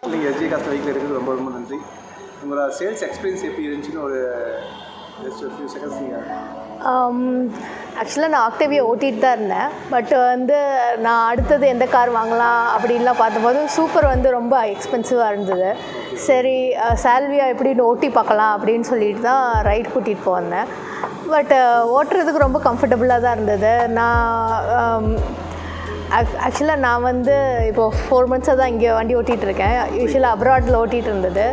நீங்கள் SGA vehicle எடுக்கிறது ரொம்ப ரொம்ப நன்றி. உங்களோட சேல்ஸ் எக்ஸ்பீரியன்ஸ் எப்படி இருந்துச்சுன்னு ஒரு ஜஸ்ட் ஒரு ஃபியூ செகண்ட்ஸ் நீங்கள். ஆக்சுவலாக நான் ஆக்டேவியா ஓட்டிகிட்டு தான் இருந்தேன். பட் வந்து நான் அடுத்தது எந்த கார் வாங்கலாம் அப்படின்லாம் பார்த்தபோது சூப்பர் வந்து ரொம்ப எக்ஸ்பென்சிவாக இருந்தது. சரி சால்வியா எப்படின்னு ஓட்டி பார்க்கலாம் அப்படின்னு சொல்லிட்டு தான் ரைட் கூட்டிகிட்டு போனேன். பட் ஓட்டுறதுக்கு ரொம்ப கம்ஃபர்டபுளாக தான் இருந்தது. ஆக்சுவலாக நான் வந்து இப்போது 4 months தான் இங்கே வண்டி ஓட்டிகிட்டு இருக்கேன். யூஸ்வலாக அப்ராடில் ஓட்டிகிட்டு இருந்தது.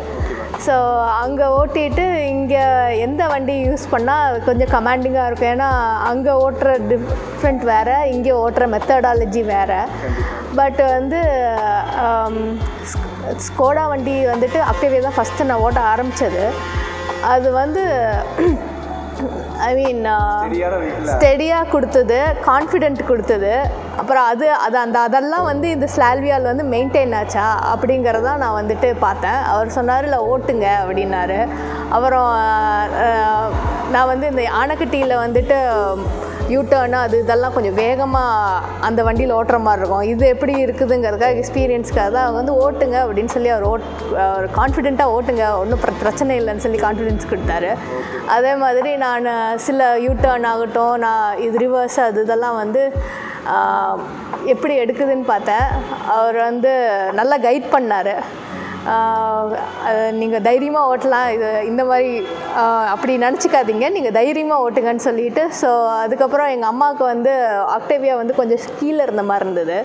ஸோ அங்கே ஓட்டிட்டு இங்கே எந்த வண்டி யூஸ் பண்ணால் கொஞ்சம் கமாண்டிங்காக இருக்கும். ஏன்னா அங்கே ஓட்டுற டிஃப்ரெண்ட் வேறு, இங்கே ஓட்டுற மெத்தடாலஜி வேறு. பட் வந்து ஸ்கோடா வண்டி வந்துட்டு ஆக்டிவியா தான் ஃபஸ்ட்டு நான் ஓட்ட ஆரம்பித்தது. அது வந்து ஐ மீன் ஸ்டெடியாக கொடுத்தது, கான்ஃபிடென்ட் கொடுத்தது. அப்புறம் அதெல்லாம் வந்து இந்த ஸ்லால்வியால் வந்து மெயின்டைன் ஆச்சா அப்படிங்கிறதான் நான் வந்துட்டு பார்த்தேன். அவர் சொன்னார் இல்லை ஓட்டுங்க அப்படின்னாரு. அப்புறம் நான் வந்து இந்த ஆனைக்கட்டியில் வந்துட்டு யூட்டர்னு இதெல்லாம் கொஞ்சம் வேகமாக அந்த வண்டியில் ஓட்டுற மாதிரி இருக்கும். இது எப்படி இருக்குதுங்கிறதுக்காக எக்ஸ்பீரியன்ஸ்க்காக தான் அவங்க வந்து ஓட்டுங்க அப்படின்னு சொல்லி அவர் கான்ஃபிடென்ட்டாக ஓட்டுங்க, ஒன்றும் பிரச்சனை இல்லைன்னு சொல்லி கான்ஃபிடென்ஸ் கொடுத்தாரு. அதே மாதிரி நான் சில யூட்டர்ன் ஆகட்டும், நான் இது ரிவர்ஸ் இதெல்லாம் வந்து எப்படி எடுக்குதுன்னு பார்த்தேன். அவர் வந்து நல்லா கைட் பண்ணார். நீங்கள் தைரியமாக ஓட்டலாம், இந்த மாதிரி அப்படி நினச்சிக்காதீங்க, நீங்கள் தைரியமாக ஓட்டுங்கன்னு சொல்லிட்டு. ஸோ அதுக்கப்புறம் எங்கள் அம்மாவுக்கு வந்து ஆக்டேவியா வந்து கொஞ்சம் கீழே இருந்த மாதிரி இருந்தது.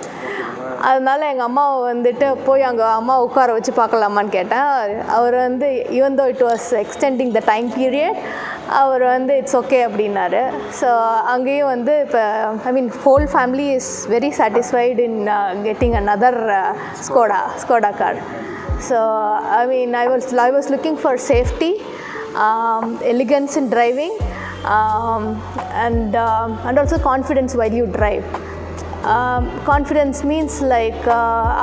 அதனால எங்கள் அம்மாவை வந்துட்டு போய் அங்கே அம்மா உட்கார வச்சு பார்க்கலாமான்னு கேட்டேன். அவர் வந்து even though it was extending the time period, அவர் வந்து இட்ஸ் ஓகே அப்படின்னாரு. ஸோ அங்கேயும் வந்து இப்போ I mean whole family is very satisfied in getting another Skoda car. So I mean I was looking for safety, elegance in driving, and also confidence while you drive. Confidence means like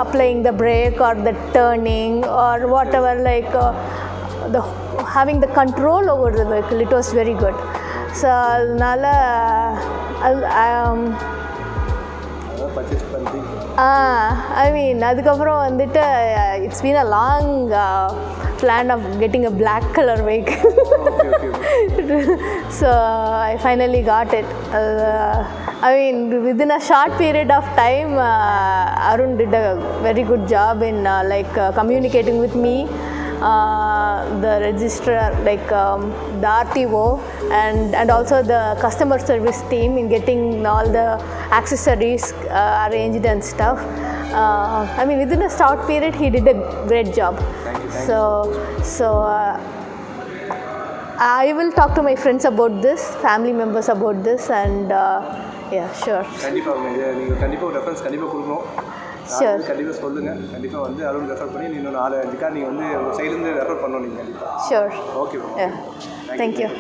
applying the brake or the turning or whatever, like having the control over the vehicle. It was very good. So adnala I mean அதுக்கப்புறம் வந்துட்டு it's been a long plan of getting a black colour vehicle. So I finally got it. I mean within a short period of time Arun did a very good job in communicating with me, the registrar, like the RTO and also the customer service team in getting all the accessories arranged and stuff. I mean within a short period he did a great job. Thank you. So I will talk to my friends about this, family members about this, and yeah, sure. நீங்கள் கண்டிப்பாக ஒரு reference கண்டிப்பாக கொடுக்கணும். Sure. கண்டிப்பாக சொல்லுங்கள். கண்டிப்பாக வந்து Arun refer பண்ணி நீங்கள் 4-5 கார் நீங்கள் வந்து உங்கள் சைட்லேருந்து ரெஃபர் பண்ணணும் நீங்கள் கண்டிப்பாக. Sure. Okay. Yeah. Thank you.